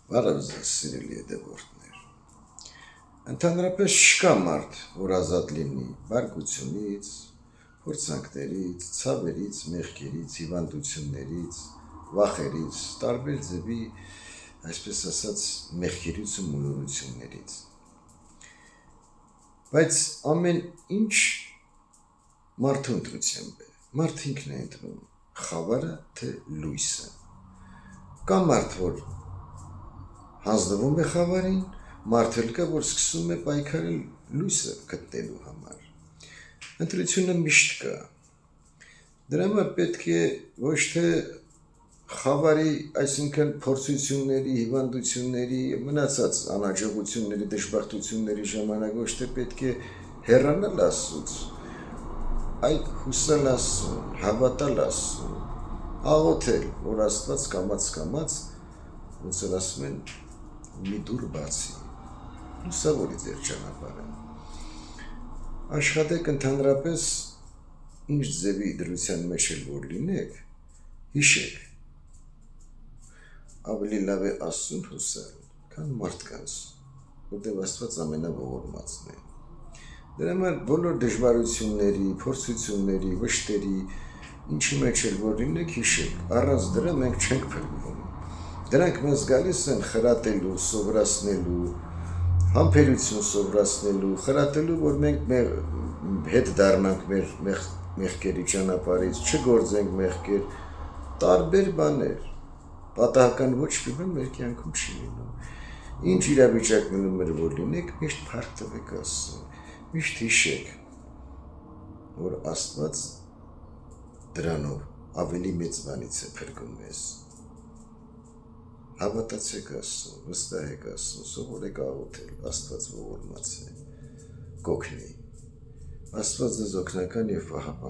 Բարև ձեզ, սիրելի հետևորդներ։ Ընդհանրապես չկա մարդ, որ ազատ լինի բարկությունից, փորձանքներից, ցավերից, մեղքերից, հիվանդություններից, վախերից, տարբեր ձևի, այսպես ասած, մեղքերից ու մոլորություններից։ Բայց ամեն ինչ մարդու ընտրությամբ է։ Մարդ ինքն է ընտրում խավարը թե լույսը։ Կա մարդ, որ հանձնվում է խավարին, մարդ էլ կա, որ սկսում է պայքարել լույսը գտնելու համար։ Ընտրությունը միշտ կա։ Դրա համար պետք է ոչ թե խավարի, այսինքն փորձությունների, հիվանդությունների, մնացած անհաջողությունների, դժբախտությունների ժամանակ ոչ թե պետք է հեռանալ Աստծուց, այլ հուսալ Աստծուն, հավատալ Աստծուն, աղոթել, որ Աստված կամաց, ոնց որ ասում են, մի դուռ բացի, լուսավորի ձեր ճանապարհը։ Աշխատեք ընդհանրապես ինչ ձևի դրության մեջ էլ որ լինեք, հիշեք, ավելի լավ է Աստծուն հուսալ, քան մարդկանց, որտեղ Աստված ամենաողորմածն է։ Դրա համար բոլոր դժվարությունների, փորձությունների, վշտերի, ինչի մեջ էլ որ լինեք, հիշեք, առանց դրա մենք չենք փրկվում։ Դրանք մեզ գալիս են խրատելու, սովորացնելու, համբերություն սովորացնելու, խրատելու, որ մենք հետ դառնանք մեր մեղքերի ճանապարհից, չգործենք մեղքեր, տարբեր բաներ, պատահական ոչ մի բան մեր կյանքում չի լինում։ Ինչ իրավիճակներում էլ որ լինեք, միշտ փառք տվեք Աստծուն, միշտ հիշեք, որ Աստված դրանով ավելի մեծ բանից է փրկում մեզ։ Հավատացեք Աստծուն, վստահեք Աստծուն, սովորեք աղոթել, Աստված ողորմած է, կօգնի։ Աստված ձեզ օգնական եւ պահապան։